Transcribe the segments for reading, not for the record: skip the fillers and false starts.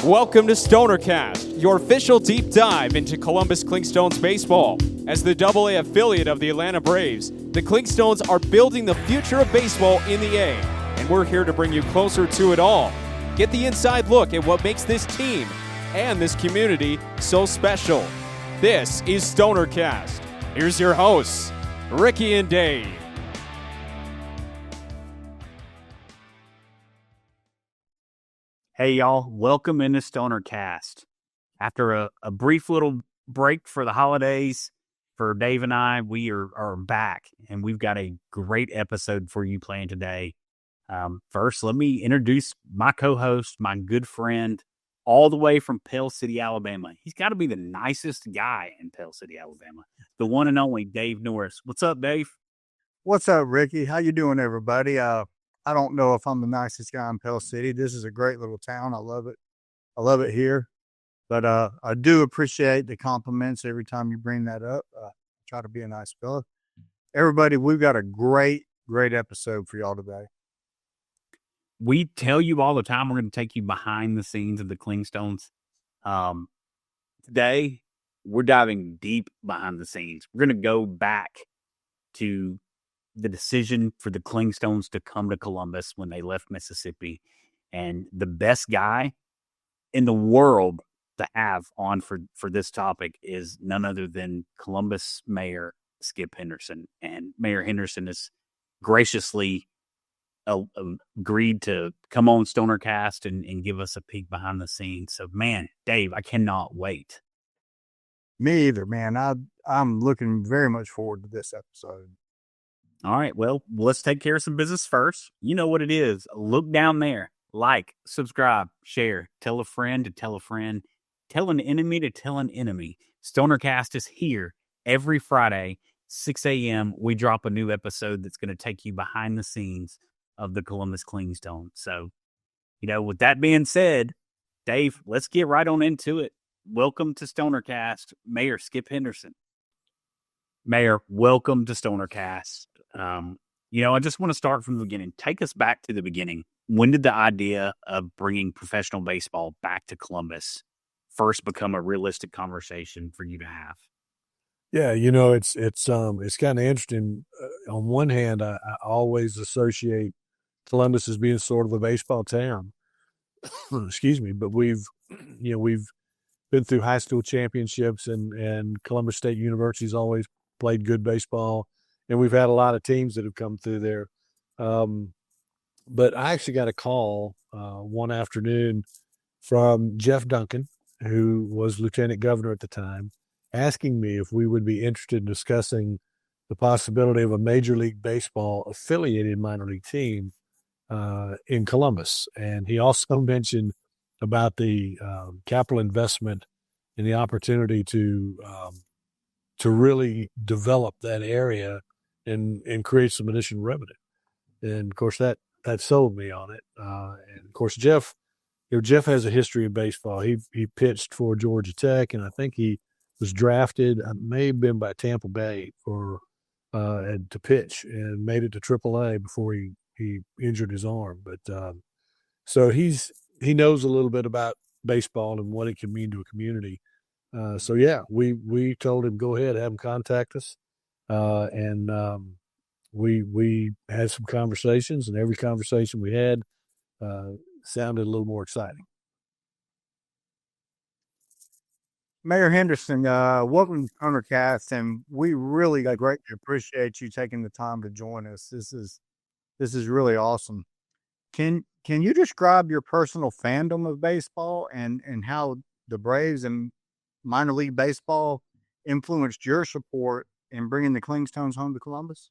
Welcome to StonerCast, your official deep dive into Columbus Clingstones baseball. As the AA affiliate of the Atlanta Braves, the Clingstones are building the future of baseball in the A, and we're here to bring you closer to it all. Get the inside look at what makes this team and this community so special. This is StonerCast. Here's your hosts, Ricky and Dave. Hey, y'all. Welcome into StonerCast. After a brief little break for the holidays, for Dave and I, we are back, and we've got a great episode for you planned today. First, let me introduce my co-host, my good friend, all the way from Pell City, Alabama. He's got to be the nicest guy in Pell City, Alabama. The one and only Dave Norris. What's up, Dave? What's up, Ricky? How you doing, everybody? I don't know if I'm the nicest guy in Pell City. This is a great little town. I love it. I love it here. But I do appreciate the compliments every time you bring that up. Try to be a nice fella. Everybody, we've got a great episode for y'all today. We tell you all the time we're going to take you behind the scenes of the Clingstones. Today, we're diving deep behind the scenes. We're going to go back to the decision for the Clingstones to come to Columbus when they left Mississippi. And the best guy in the world to have on for this topic is none other than Columbus Mayor Skip Henderson. And Mayor Henderson has graciously agreed to come on StonerCast and give us a peek behind the scenes. So, man, Dave, I cannot wait. Me either, man. I'm looking very much forward to this episode. All right, well, let's take care of some business first. You know what it is. Look down there. Like, subscribe, share, tell a friend to tell a friend, tell an enemy to tell an enemy. StonerCast is here every Friday, 6 a.m. We drop a new episode that's going to take you behind the scenes of the Columbus Clingstones. So, with that being said, Dave, let's get right on into it. Welcome to StonerCast, Mayor Skip Henderson. Mayor, welcome to StonerCast. I just want to start from the beginning. Take us back to the beginning. When did the idea of bringing professional baseball back to Columbus first become a realistic conversation for you to have? Yeah, it's kind of interesting. On one hand, I always associate Columbus as being sort of a baseball town. Excuse me, but we've been through high school championships, and Columbus State University's always played good baseball. And we've had a lot of teams that have come through there. But I actually got a call one afternoon from Jeff Duncan, who was lieutenant governor at the time, asking me if we would be interested in discussing the possibility of a Major League Baseball affiliated minor league team in Columbus. And he also mentioned about the capital investment and the opportunity to really develop that area and create some additional revenue. And of course that sold me on it. And of course, Jeff has a history of baseball. He pitched for Georgia Tech, and I think he was drafted, may have been by Tampa Bay to pitch, and made it to AAA before he injured his arm. But so he knows a little bit about baseball and what it can mean to a community. So yeah, we told him, go ahead, have him contact us. And we had some conversations, and every conversation we had sounded a little more exciting. Mayor Henderson, welcome to StonerCast, and we really greatly appreciate you taking the time to join us. This is really awesome. Can you describe your personal fandom of baseball and how the Braves and minor league baseball influenced your support in bringing the Clingstones home to Columbus?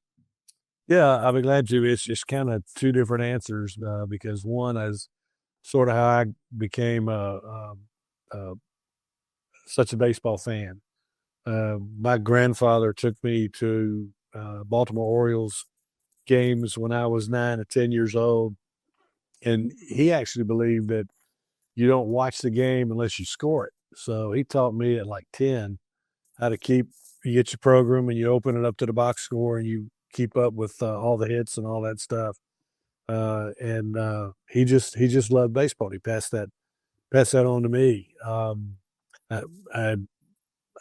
Yeah, I'll be glad to. It's just kind of two different answers because one is sort of how I became such a baseball fan. My grandfather took me to Baltimore Orioles games when I was 9 or 10 years old, and he actually believed that you don't watch the game unless you score it. So he taught me at like 10 how to you get your program and you open it up to the box score and you keep up with all the hits and all that stuff. And he just loved baseball. He passed that pass that on to me. I, I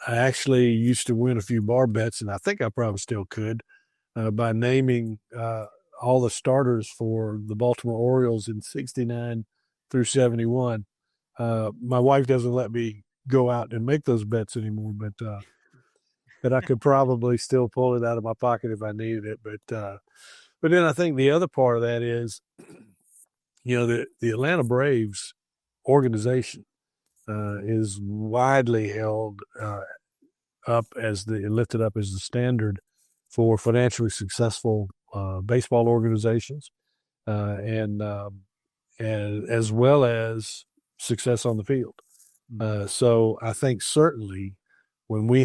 I actually used to win a few bar bets, and I think I probably still could, by naming all the starters for the Baltimore Orioles in 69 through 71. My wife doesn't let me go out and make those bets anymore, but I could probably still pull it out of my pocket if I needed it. But then I think the other part of that is, the Atlanta Braves organization is widely held lifted up as the standard for financially successful baseball organizations, and as well as success on the field. So I think certainly when we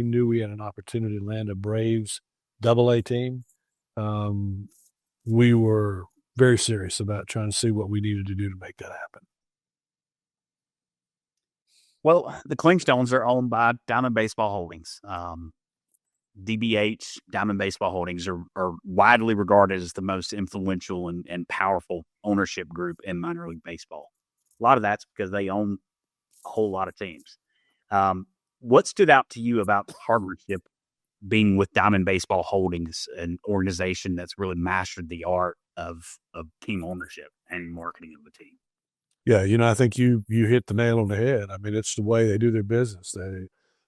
knew we had an opportunity to land a Braves AA team, we were very serious about trying to see what we needed to do to make that happen. Well, the Clingstones are owned by Diamond Baseball Holdings. DBH, Diamond Baseball Holdings, are widely regarded as the most influential and powerful ownership group in minor league baseball. A lot of that's because they own a whole lot of teams. What stood out to you about the partnership being with Diamond Baseball Holdings, an organization that's really mastered the art of team ownership and marketing of the team? Yeah, I think you hit the nail on the head. I mean, it's the way they do their business.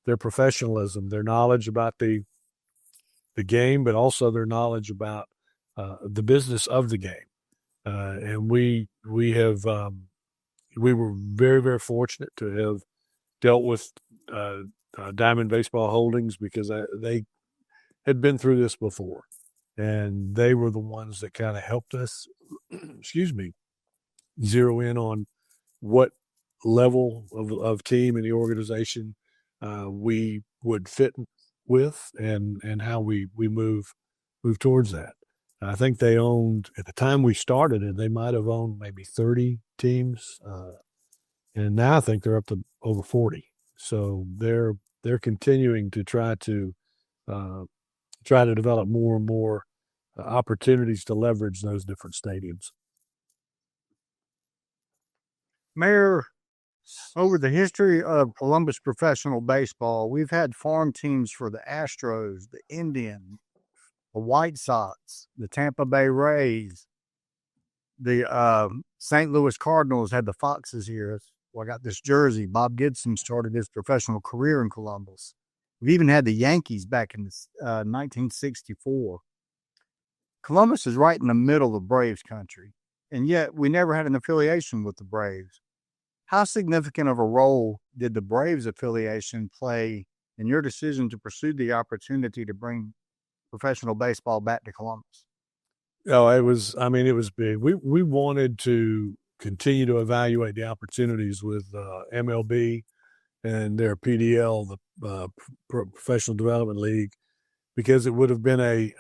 Their professionalism, their knowledge about the game, but also their knowledge about the business of the game. And we were very, very fortunate to have dealt with Diamond Baseball Holdings because they had been through this before, and they were the ones that kind of helped us, zero in on what level of team in the organization we would fit with and how we move towards that. I think they owned, at the time we started it, they might have owned maybe 30 teams, and now I think they're up to over 40. So they're continuing to try to develop more and more opportunities to leverage those different stadiums. Mayor, over the history of Columbus professional baseball, we've had farm teams for the Astros, the Indians, the White Sox, the Tampa Bay Rays, the St. Louis Cardinals had the Foxes here. Well, I got this jersey. Bob Gibson started his professional career in Columbus. We've even had the Yankees back in 1964. Columbus is right in the middle of Braves country, and yet we never had an affiliation with the Braves. How significant of a role did the Braves affiliation play in your decision to pursue the opportunity to bring professional baseball back to Columbus? Oh, it was big. We wanted to continue to evaluate the opportunities with MLB and their PDL, the Professional Development League, because it would have been a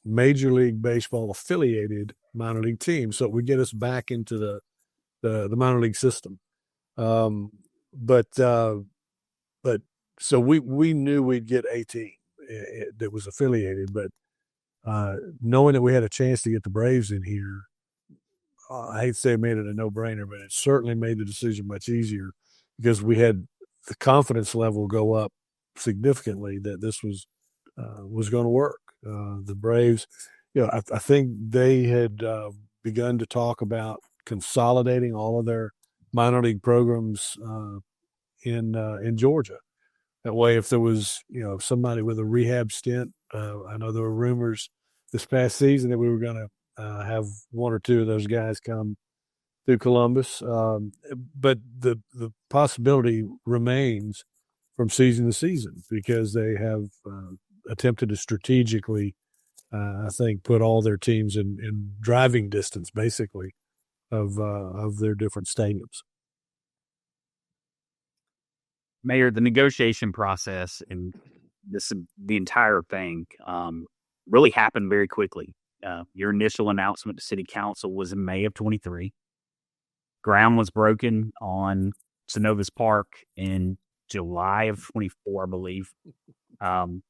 Major League Baseball affiliated minor league team. So it would get us back into the minor league system. But so we knew we'd get a team that was affiliated, but knowing that we had a chance to get the Braves in here, I hate to say it made it a no-brainer, but it certainly made the decision much easier because we had the confidence level go up significantly that this was going to work. The Braves, I think they had begun to talk about consolidating all of their minor league programs in Georgia. That way, if there was somebody with a rehab stint, I know there were rumors this past season that we were going to have one or two of those guys come through Columbus, but the possibility remains from season to season because they have attempted to strategically, I think, put all their teams in driving distance, basically, of their different stadiums. Mayor, the negotiation process and the entire thing really happened very quickly. Your initial announcement to City Council was in May of 23. Ground was broken on Synovus Park in July of 24, I believe. And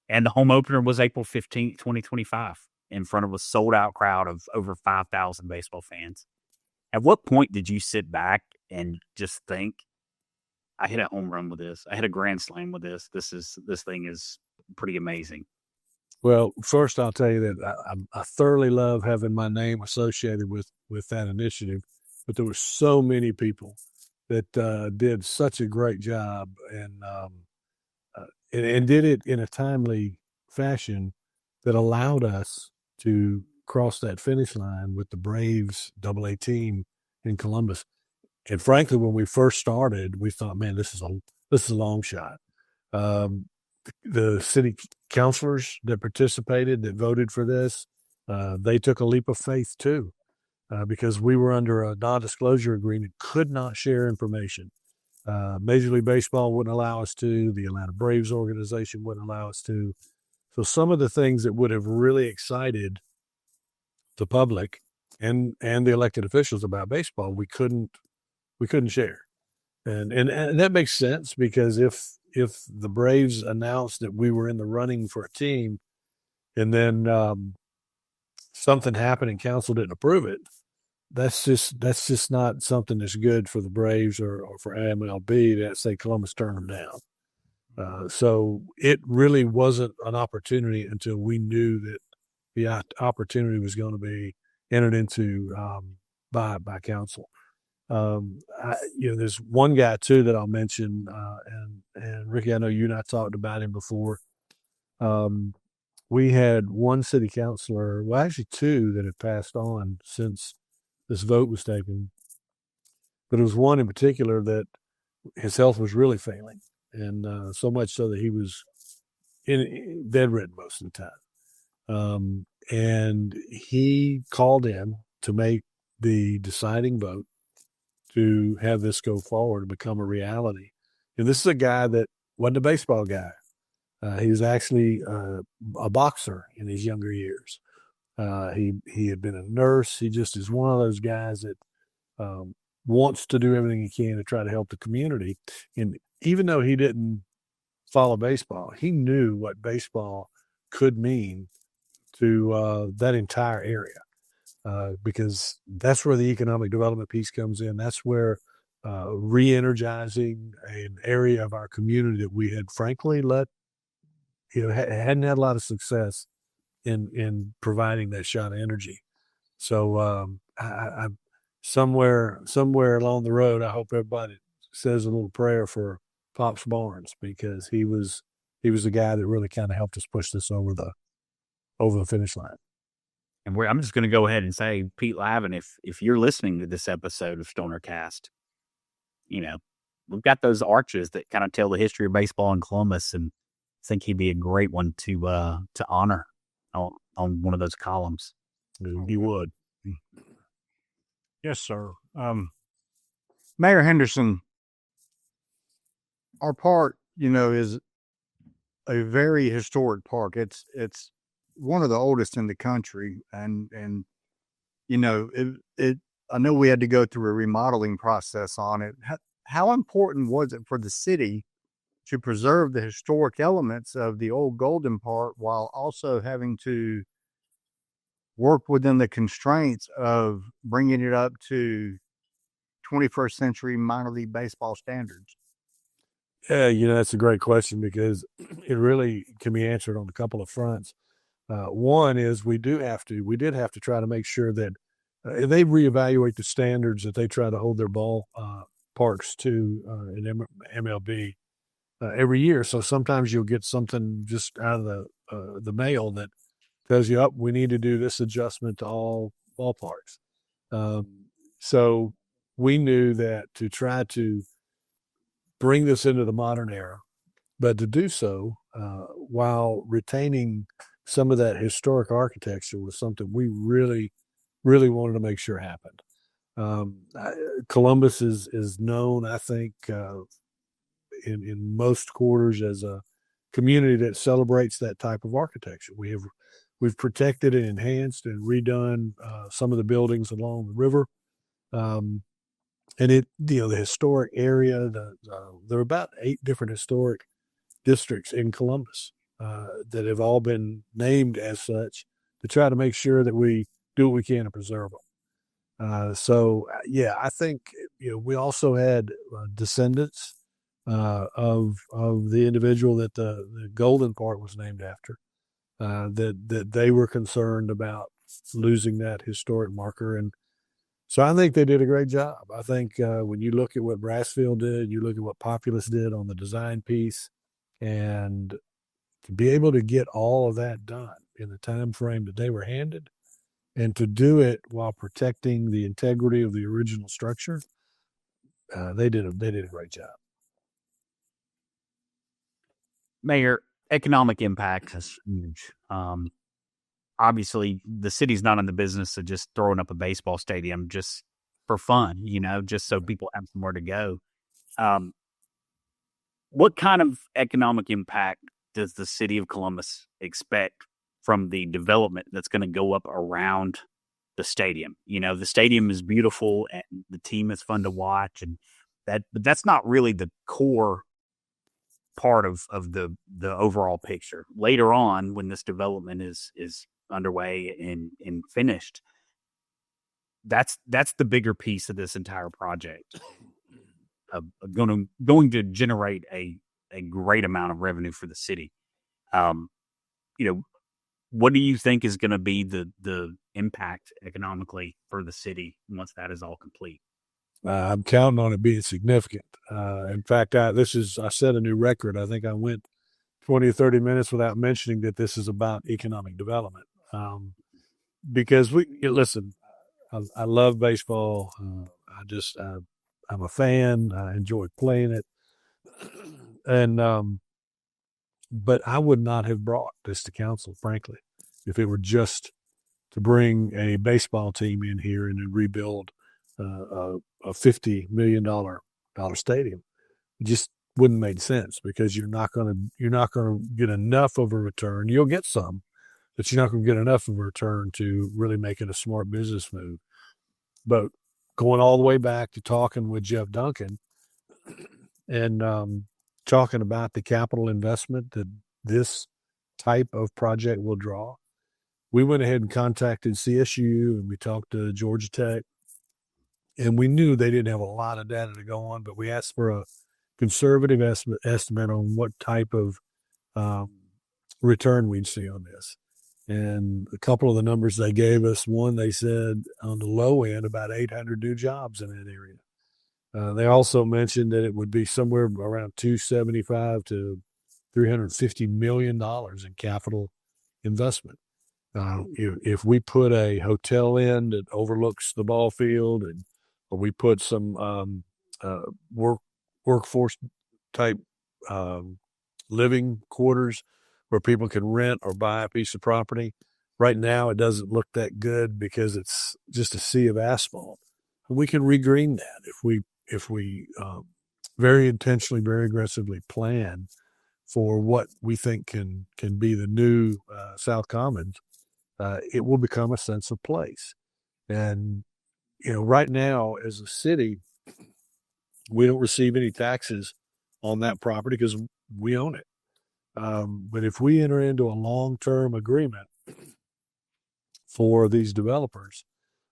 the home opener was April 15th, 2025, in front of a sold-out crowd of over 5,000 baseball fans. At what point did you sit back and just think, I hit a home run with this. I hit a grand slam with this. This thing is pretty amazing. Well, first I'll tell you that I thoroughly love having my name associated with that initiative, but there were so many people that did such a great job and did it in a timely fashion that allowed us to cross that finish line with the Braves AA team in Columbus. And frankly, when we first started, we thought, man, this is a long shot. The city councilors that participated, that voted for this, they took a leap of faith too, because we were under a non-disclosure agreement, could not share information. Major League Baseball wouldn't allow us to. The Atlanta Braves organization wouldn't allow us to. So some of the things that would have really excited the public and the elected officials about baseball, we couldn't share. And that makes sense, because if the Braves announced that we were in the running for a team and then something happened and council didn't approve it, that's just not something that's good for the Braves or for MLB that say Columbus turned them down. So it really wasn't an opportunity until we knew that the opportunity was going to be entered into by council. There's one guy too that I'll mention, and Ricky, I know you and I talked about him before. We had one city councilor, well, actually two, that had passed on since this vote was taken, but it was one in particular that his health was really failing, and so much so that he was bedridden most of the time. And he called in to make the deciding vote to have this go forward and become a reality. And this is a guy that wasn't a baseball guy. He was actually a boxer in his younger years. He had been a nurse. He just is one of those guys that wants to do everything he can to try to help the community. And even though he didn't follow baseball, he knew what baseball could mean to that entire area, because that's where the economic development piece comes in. That's where re-energizing an area of our community that we had frankly hadn't had a lot of success in providing that shot of energy. So I somewhere along the road, I hope everybody says a little prayer for Pops Barnes, because he was the guy that really kind of helped us push this over the finish line. And I'm just going to go ahead and say, Pete Lavin, if you're listening to this episode of StonerCast, we've got those arches that kind of tell the history of baseball in Columbus, and I think he'd be a great one to honor on one of those columns. He would. Yes, sir. Mayor Henderson, our park, is a very historic park. It's one of the oldest in the country, and I know we had to go through a remodeling process on it. How important was it for the city to preserve the historic elements of the old Golden Park while also having to work within the constraints of bringing it up to 21st century minor league baseball standards? Yeah, that's a great question, because it really can be answered on a couple of fronts. One is we did have to try to make sure that they reevaluate the standards that they try to hold their ball parks to in MLB every year. So sometimes you'll get something just out of the mail that tells you, we need to do this adjustment to all ballparks. So we knew that to try to bring this into the modern era, but to do so while retaining some of that historic architecture was something we really, really wanted to make sure happened. Columbus is known, I think, in most quarters as a community that celebrates that type of architecture. We've protected and enhanced and redone some of the buildings along the river. And the historic area, there are about 8 different historic districts in Columbus that have all been named as such to try to make sure that we do what we can to preserve I think we also had descendants of the individual that the golden part was named after. That they were concerned about losing that historic marker, and so I think they did a great job. I think when you look at what Brassfield did, you look at what Populous did on the design piece, and to be able to get all of that done in the time frame that they were handed, and to do it while protecting the integrity of the original structure, they did a great job. Mayor, economic impact is huge. Obviously, the city's not in the business of just throwing up a baseball stadium just for fun, just so people have somewhere to go. What kind of economic impact does the city of Columbus expect from the development that's going to go up around the stadium? The stadium is beautiful and the team is fun to watch, but that's not really the core part of the overall picture. Later on, when this development is underway and finished, that's the bigger piece of this entire project. Going to generate a great amount of revenue for the city. What do you think is going to be the impact economically for the city once that is all complete? I'm counting on it being significant. In fact, I set a new record. I think I went 20 or 30 minutes without mentioning that this is about economic development. Because listen, I love baseball. I'm a fan. I enjoy playing it. And, but I would not have brought this to council, frankly, if it were just to bring a baseball team in here and then rebuild a $50 million stadium. It just wouldn't make sense, because you're not going to get enough of a return. You'll get some, but you're not going to get enough of a return to really make it a smart business move. But going all the way back to talking with Jeff Duncan and talking about the capital investment that this type of project will draw, we went ahead and contacted CSU, and we talked to Georgia Tech, and we knew they didn't have a lot of data to go on, but we asked for a conservative estimate on what type of return we'd see on this. And a couple of the numbers they gave us, one, they said on the low end, about 800 new jobs in that area. They also mentioned that it would be somewhere around $275 to $350 million in capital investment. If we put a hotel in that overlooks the ball field, or we put some workforce type living quarters where people can rent or buy a piece of property, right now it doesn't look that good because it's just a sea of asphalt. We can regreen that if we very intentionally, very aggressively plan for what we think can be the new South Commons. It will become a sense of place. And, right now as a city, we don't receive any taxes on that property because we own it. But if we enter into a long-term agreement for these developers,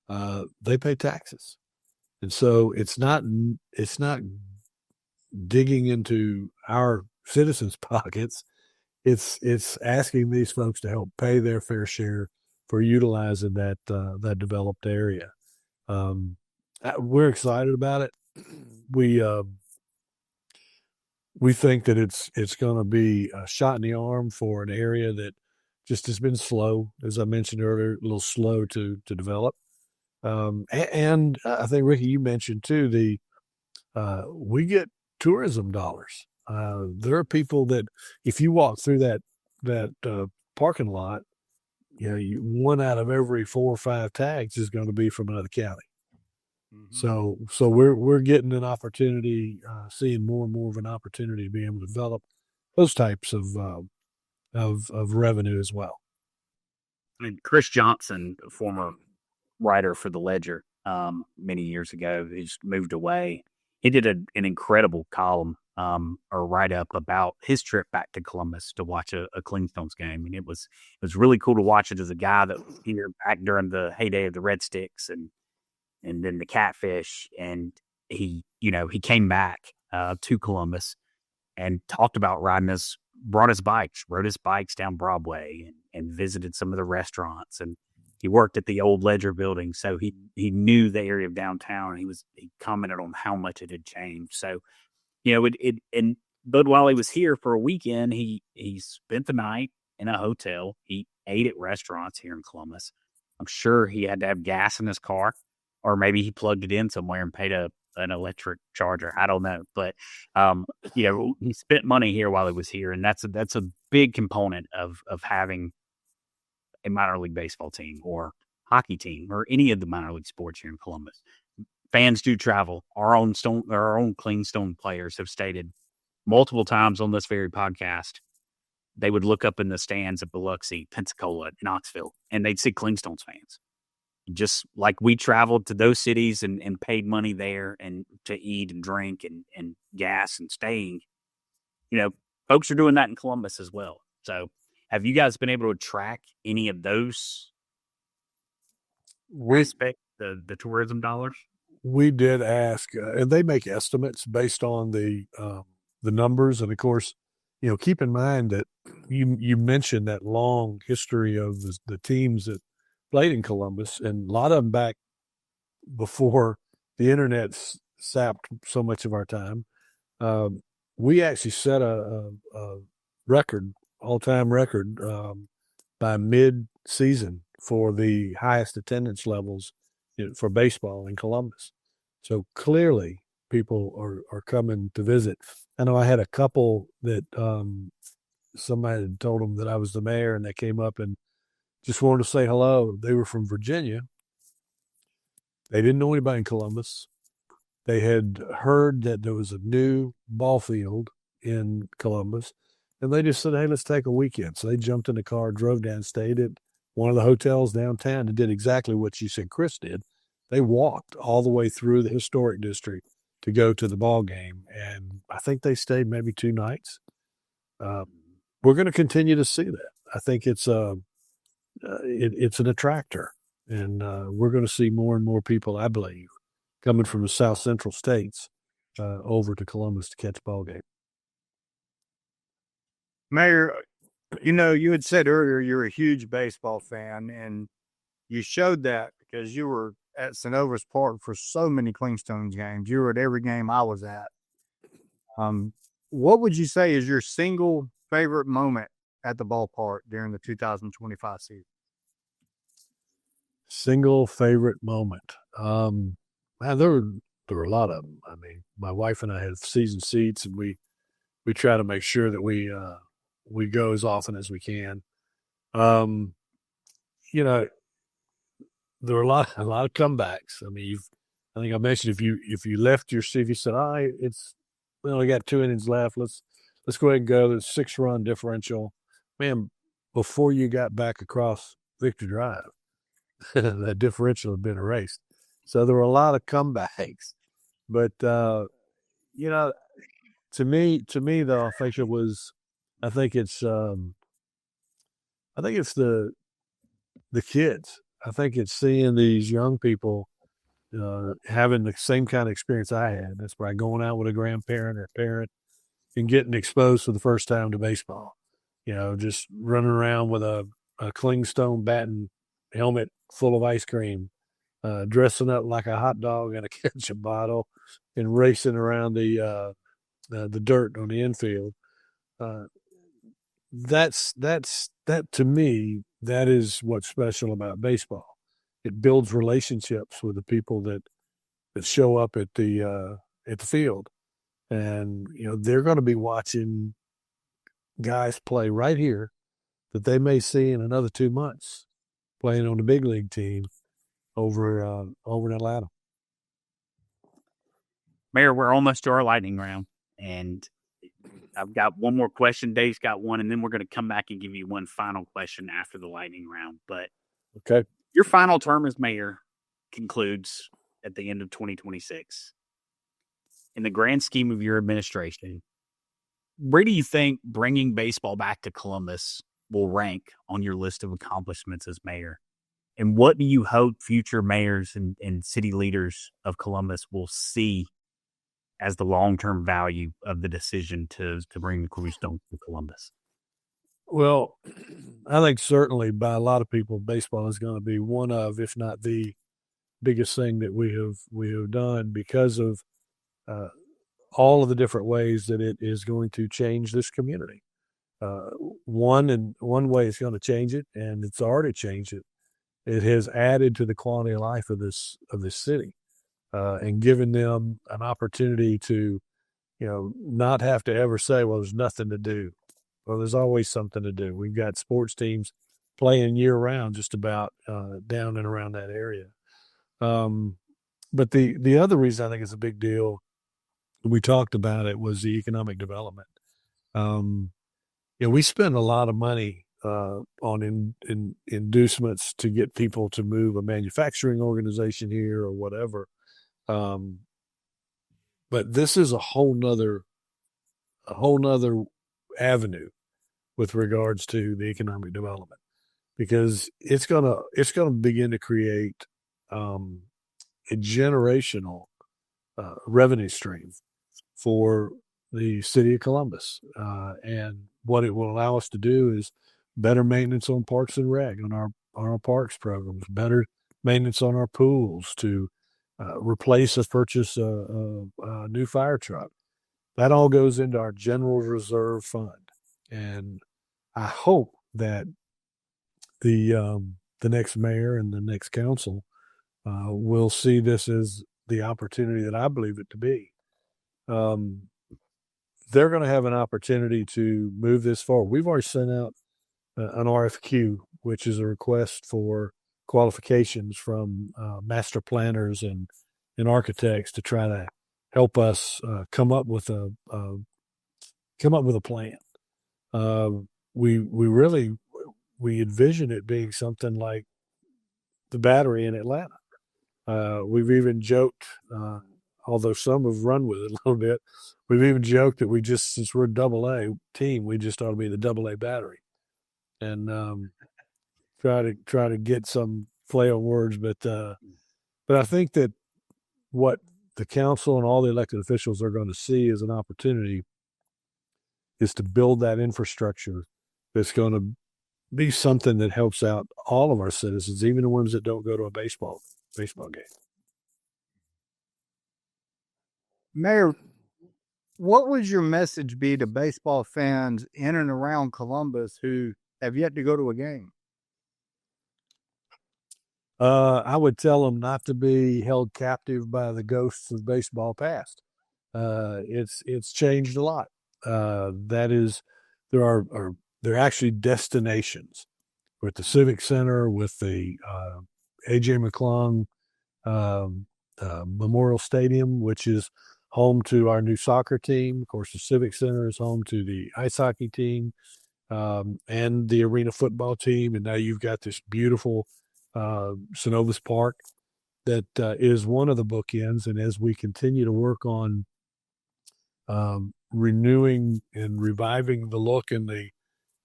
they pay taxes. And so it's not digging into our citizens' pockets. It's asking these folks to help pay their fair share for utilizing that developed area. We're excited about it. We think that it's going to be a shot in the arm for an area that just has been slow, as I mentioned earlier, a little slow to develop. And I think, Ricky, you mentioned too, we get tourism dollars. There are people that, if you walk through that parking lot, one out of every 4 or 5 tags is going to be from another county. Mm-hmm. So we're getting an opportunity, seeing more and more of an opportunity to be able to develop those types of revenue as well. I mean, Chris Johnson, a former writer for the Ledger, many years ago, he just moved away. He did an incredible column or write-up about his trip back to Columbus to watch a Clingstones game. And it was really cool to watch it as a guy that was here back during the heyday of the Red Sticks. And and then the catfish. And he came back to Columbus and talked about rode his bikes down Broadway and visited some of the restaurants. And he worked at the old Ledger building, so he knew the area of downtown. And he commented on how much it had changed. So, but while he was here for a weekend, he spent the night in a hotel. He ate at restaurants here in Columbus. I'm sure he had to have gas in his car, or maybe he plugged it in somewhere and paid an electric charger. I don't know, but he spent money here while he was here, and that's a big component of having a minor league baseball team or hockey team or any of the minor league sports here in Columbus. Fans do travel. Our own Clingstone players have stated multiple times on this very podcast, they would look up in the stands at Biloxi, Pensacola, Knoxville, and they'd see Clingstones fans. Just like we traveled to those cities and paid money there and to eat and drink and gas and staying, folks are doing that in Columbus as well. So have you guys been able to track any of those aspects, the tourism dollars? We did ask, and they make estimates based on the numbers. And of course, keep in mind that you mentioned that long history of the teams that played in Columbus, and a lot of them back before the internet sapped so much of our time. We actually set a record, all-time record, by mid-season for the highest attendance levels for baseball in Columbus. So clearly people are coming to visit. I know I had a couple that somebody had told them that I was the mayor, and they came up and just wanted to say hello. They were from Virginia. They didn't know anybody in Columbus. They had heard that there was a new ball field in Columbus, and they just said, hey, let's take a weekend. So they jumped in the car, drove down, stayed at one of the hotels downtown, and did exactly what you said Chris did. They walked all the way through the historic district to go to the ball game, and I think they stayed maybe 2 nights. We're going to continue to see that. I think it's an attractor, and we're going to see more and more people, I believe, coming from the South Central states over to Columbus to catch a ball game. Mayor, you had said earlier you're a huge baseball fan, and you showed that because you were at Synovus Park for so many Clingstones games. You were at every game I was at. What would you say is your single favorite moment at the ballpark during the 2025 season? Single favorite moment. Man, there were a lot of them. I mean, my wife and I had season seats, and we try to make sure that we go as often as we can. There were a lot of comebacks. I mean, I think I mentioned if you left your seat, if you said, we only got 2 innings left, let's go ahead and go. There's 6-run differential. Man, before you got back across Victor Drive, that differential had been erased. So there were a lot of comebacks. But to me though, I think it's the kids. I think it's seeing these young people having the same kind of experience I had. That's by going out with a grandparent or a parent and getting exposed for the first time to baseball. Just running around with a Clingstone bat and helmet full of ice cream, dressing up like a hot dog in a ketchup bottle, and racing around the dirt on the infield. That to me, that is what's special about baseball. It builds relationships with the people that show up at the field, and they're going to be watching guys play right here that they may see in another 2 months playing on the big league team over in Atlanta. Mayor, we're almost to our lightning round, and I've got one more question. Dave's got one, and then we're going to come back and give you one final question after the lightning round. But okay, your final term as mayor concludes at the end of 2026. In the grand scheme of your administration, where do you think bringing baseball back to Columbus will rank on your list of accomplishments as mayor? And what do you hope future mayors and city leaders of Columbus will see as the long-term value of the decision to bring the Clingstones to Columbus? Well, I think certainly by a lot of people, baseball is going to be one of, if not the biggest thing that we have done because of all of the different ways that it is going to change this community. One way it's going to change it, and it's already changed it. It has added to the quality of life of this city, and given them an opportunity to, not have to ever say, "Well, there's nothing to do." Well, there's always something to do. We've got sports teams playing year round, just about down and around that area. But the other reason I think it's a big deal, we talked about it, was the economic development. We spend a lot of money on inducements to get people to move a manufacturing organization here or whatever. But this is a whole nother avenue with regards to the economic development, because it's gonna begin to create a generational revenue stream for the city of Columbus. And what it will allow us to do is better maintenance on Parks and Rec, on our parks programs, better maintenance on our pools, to purchase a new fire truck. That all goes into our general reserve fund. And I hope that the next mayor and the next council will see this as the opportunity that I believe it to be. They're going to have an opportunity to move this forward. We've already sent out an RFQ, which is a request for qualifications from master planners and architects to try to help us come up with a plan. We envision it being something like the Battery in Atlanta. We've even joked, although some have run with it a little bit, we've even joked that since we're a double-A team, we just ought to be the double-A Battery, and try to get some play on words. But I think that what the council and all the elected officials are going to see as an opportunity is to build that infrastructure that's going to be something that helps out all of our citizens, even the ones that don't go to a baseball game. Mayor, what would your message be to baseball fans in and around Columbus who have yet to go to a game? I would tell them not to be held captive by the ghosts of baseball past. It's changed a lot. There are actually destinations with the Civic Center, with the A.J. McClung Memorial Stadium, which is home to our new soccer team. Of course, the Civic Center is home to the ice hockey team and the arena football team. And now you've got this beautiful Synovus Park that is one of the bookends. And as we continue to work on renewing and reviving the look and the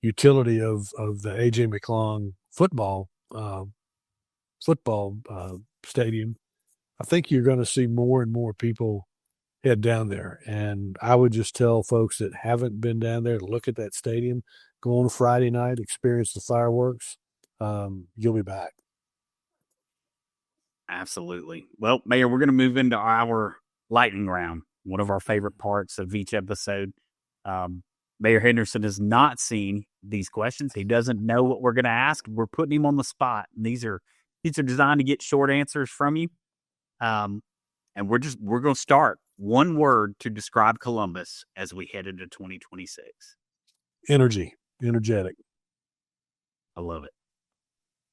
utility of the A.J. McClung football stadium, I think you're going to see more and more people head down there. And I would just tell folks that haven't been down there to look at that stadium, go on Friday night, experience the fireworks. You'll be back. Absolutely. Well, Mayor, we're going to move into our lightning round, one of our favorite parts of each episode. Mayor Henderson has not seen these questions. He doesn't know what we're going to ask. We're putting him on the spot. And these are designed to get short answers from you. And we're going to start one word to describe Columbus as we head into 2026. Energetic. I love it.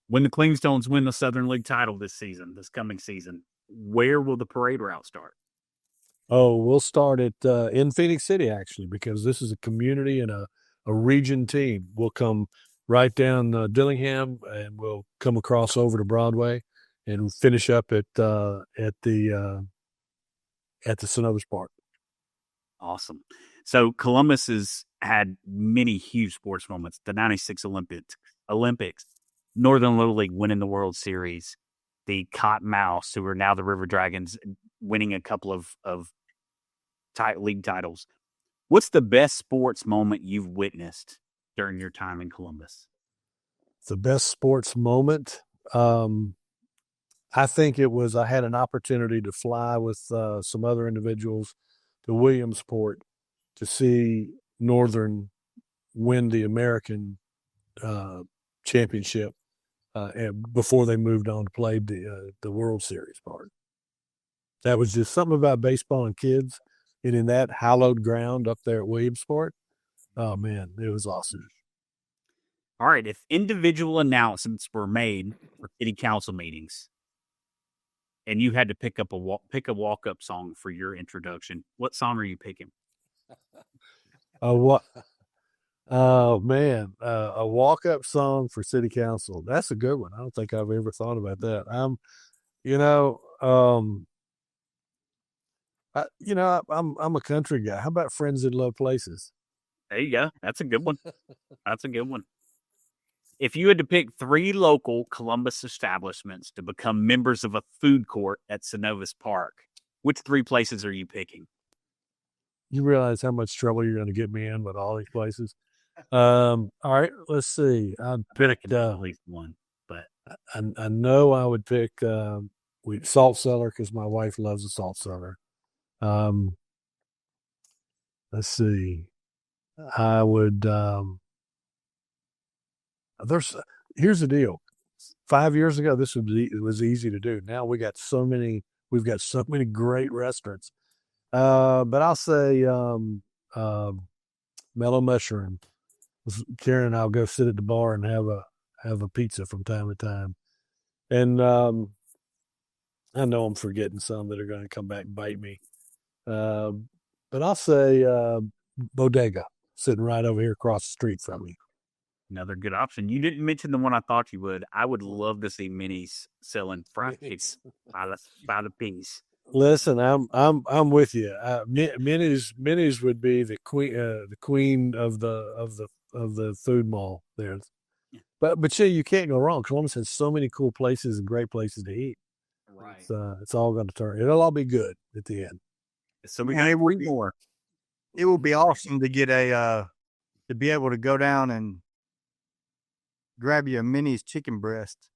When the Clingstones win the Southern League title this coming season, where will the parade route start? Oh, we'll start it in Phoenix City, actually, because this is a community and a region team. We'll come right down Dillingham, and we'll come across over to Broadway and finish up at the Synovus Park. Awesome. So Columbus has had many huge sports moments. The '96 Olympics, Northern Little League winning the World Series, the Cottonmouths, who are now the River Dragons, winning a couple of league titles. What's the best sports moment you've witnessed during your time in Columbus? The best sports moment. I think it was I had an opportunity to fly with some other individuals to Williamsport to see Northern win the American championship before they moved on to play the World Series part. That was just something about baseball and kids, and in that hallowed ground up there at Williamsport. Oh man, it was awesome. All right, if individual announcements were made for city council meetings, and you had to pick a walk-up song for your introduction, what song are you picking? What? Oh man, a walk-up song for city council. That's a good one. I don't think I've ever thought about that. I'm a country guy. How about Friends in Low Places? There you go. That's a good one. That's a good one. If you had to pick 3 local Columbus establishments to become members of a food court at Synovus Park, which 3 places are you picking? You realize how much trouble you're going to get me in with all these places. All right, let's see. I'd pick at least one, but I know I would pick Salt Cellar because my wife loves a Salt Cellar. Let's see. I would. Here's the deal. 5 years ago, it was easy to do. Now we've got so many great restaurants. But I'll say Mellow Mushroom. Karen and I'll go sit at the bar and have a pizza from time to time. And I know I'm forgetting some that are going to come back and bite me. But I'll say Bodega, sitting right over here across the street from me. Another good option. You didn't mention the one I thought you would. I would love to see Minnie's selling fried pigs by the piece. Listen, I'm with you. Minnie's would be the queen of the food mall there. But you can't go wrong. Columbus has so many cool places and great places to eat. Right. It's all going to turn. It'll all be good at the end. So we got 3 more. It would be awesome to get to be able to go down and grab you a Minnie's chicken breast.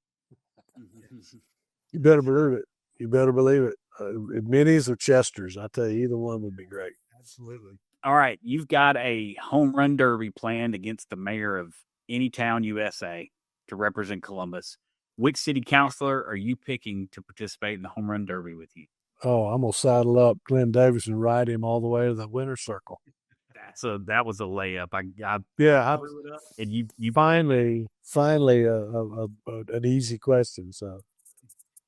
You better believe it. Minnie's or Chester's. I tell you, either one would be great. Absolutely. All right, you've got a home run derby planned against the mayor of any town USA to represent Columbus. Which city councilor are you picking to participate in the home run derby with you? Oh, I'm gonna saddle up Glenn Davis and ride him all the way to the winner's circle. That was a layup. I threw it up, and you finally an easy question. So,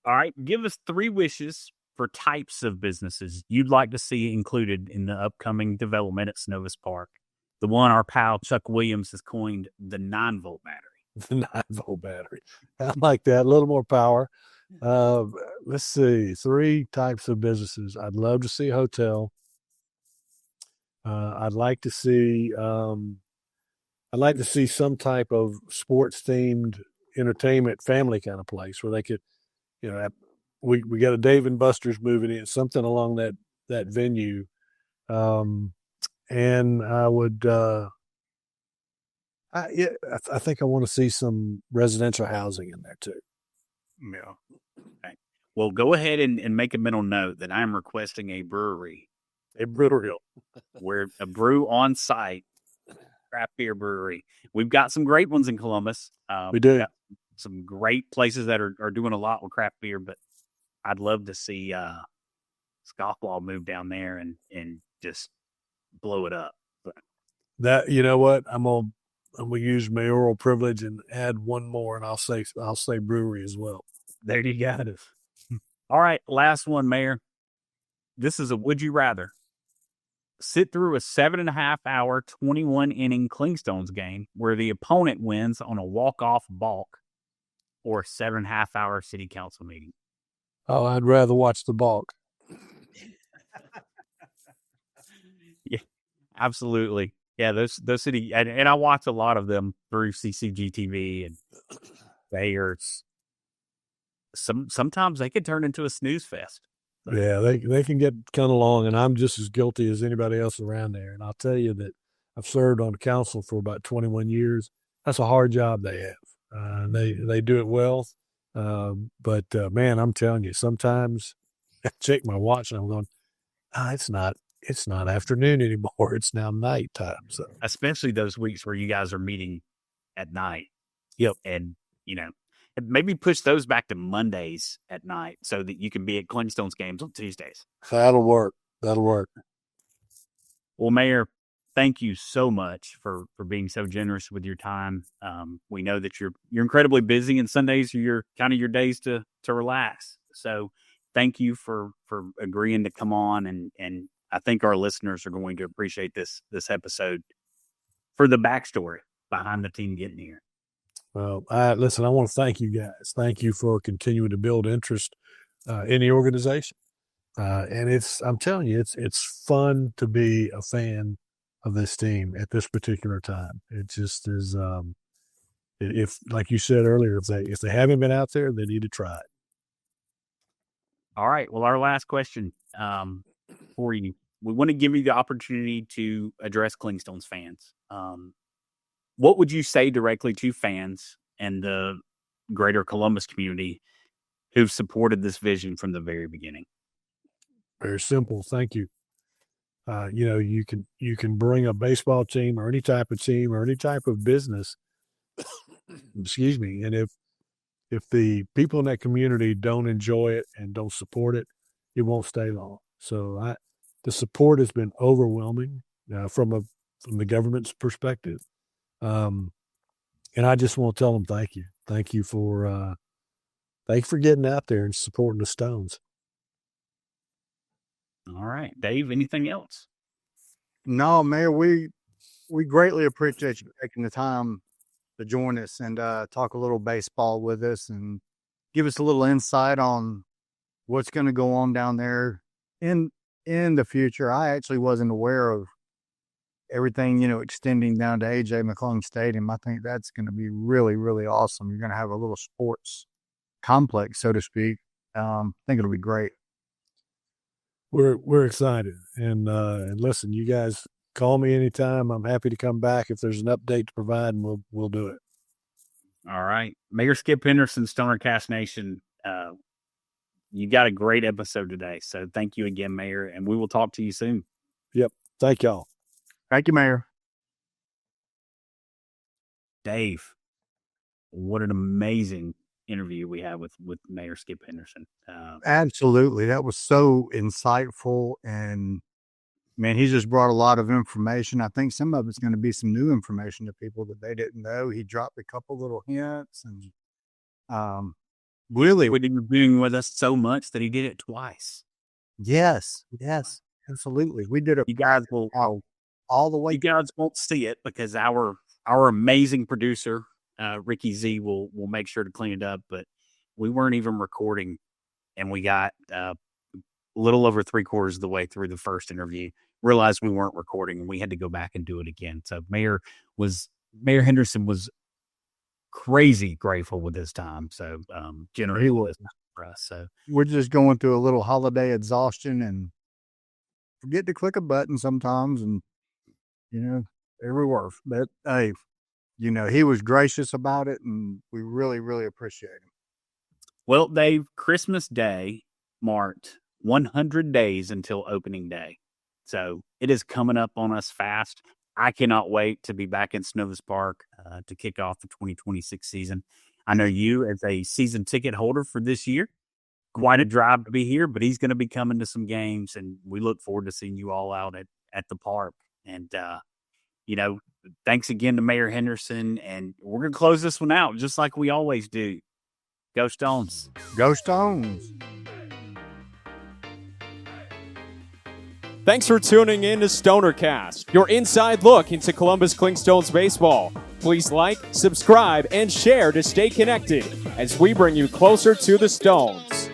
all right, give us 3 wishes for types of businesses you'd like to see included in the upcoming development at Synovus Park. The one our pal Chuck Williams has coined the 9-volt battery. The 9-volt battery. I like that. A little more power. Let's see. 3 types of businesses. I'd love to see a hotel. I'd like to see some type of sports themed entertainment family kind of place where they could, we got a Dave and Buster's moving in, something along that venue. And I would, I think I want to see some residential housing in there too. Yeah. Okay. Well, go ahead and make a mental note that I'm requesting a brewery. A brewery. Where a brew on site, craft beer brewery. We've got some great ones in Columbus. We do. We've got some great places that are doing a lot with craft beer, but I'd love to see Scofflaw move down there and just blow it up. But that, you know what? I'm gonna use mayoral privilege and add one more, and I'll say brewery as well. There you got it. All right, last one, Mayor. This is a would you rather. Sit through a 7.5-hour, 21-inning Clingstones game where the opponent wins on a walk-off balk, or a 7.5-hour city council meeting. Oh, I'd rather watch the balk. Yeah, absolutely. Yeah, those city, and I watch a lot of them through CCG TV, and Sometimes they could turn into a snooze fest. Yeah, they can get kind of long, and I'm just as guilty as anybody else around there. And I'll tell you that I've served on the council for about 21 years. That's a hard job they have. They do it well. But man, I'm telling you, sometimes I check my watch and I'm going, it's not afternoon anymore. It's now nighttime. So especially those weeks where you guys are meeting at night. Yep. And, maybe push those back to Mondays at night so that you can be at Clingstones games on Tuesdays. That'll work. Well, Mayor, thank you so much for being so generous with your time. We know that you're incredibly busy, and Sundays are your days to relax. So thank you for agreeing to come on, and I think our listeners are going to appreciate this episode for the backstory behind the team getting here. Well, listen, I want to thank you guys. Thank you for continuing to build interest in the organization. And I'm telling you, it's fun to be a fan of this team at this particular time. It just is. If, like you said earlier, if they haven't been out there, they need to try it. All right. Well, our last question for you. We want to give you the opportunity to address Clingstones fans. What would you say directly to fans and the greater Columbus community who've supported this vision from the very beginning? Very simple. Thank you. You can bring a baseball team or any type of team or any type of business. Excuse me. And if the people in that community don't enjoy it and don't support it, it won't stay long. So the support has been overwhelming from the government's perspective. And I just want to tell them thank you. Thank you for getting out there and supporting the Stones. All right, Dave, anything else? No, Mayor, we greatly appreciate you taking the time to join us and talk a little baseball with us and give us a little insight on what's going to go on down there in the future. I actually wasn't aware of everything, extending down to A.J. McClung Stadium. I think that's going to be really, really awesome. You're going to have a little sports complex, so to speak. I think it'll be great. We're excited, and listen, you guys call me anytime. I'm happy to come back if there's an update to provide, and we'll do it. All right, Mayor Skip Henderson, StonerCast Nation. You got a great episode today, so thank you again, Mayor, and we will talk to you soon. Yep, thank y'all. Thank you, Mayor. Dave, what an amazing interview we had with Mayor Skip Henderson. Absolutely. That was so insightful, and man, he just brought a lot of information. I think some of it's going to be some new information to people that they didn't know. He dropped a couple little hints, and really, he was being with us so much that he did it twice. Yes, absolutely. We did it. You guys will all the way. You guys won't see it because our amazing producer, Ricky Z, will make sure to clean it up. But we weren't even recording, and we got a little over 3/4 of the way through the first interview, realized we weren't recording, and we had to go back and do it again. So Mayor Henderson was crazy grateful with his time. So generally for us. So we're just going through a little holiday exhaustion and forget to click a button sometimes, and there we were. But hey, he was gracious about it, and we really, really appreciate him. Well, Dave, Christmas Day marked 100 days until opening day. So it is coming up on us fast. I cannot wait to be back in Snovis Park to kick off the 2026 season. I know you, as a season ticket holder for this year, quite a drive to be here, but he's going to be coming to some games, and we look forward to seeing you all out at the park. And, thanks again to Mayor Henderson, and we're going to close this one out just like we always do. Go Stones. Go Stones. Thanks for tuning in to StonerCast, your inside look into Columbus Clingstones baseball. Please like, subscribe, and share to stay connected as we bring you closer to the Stones.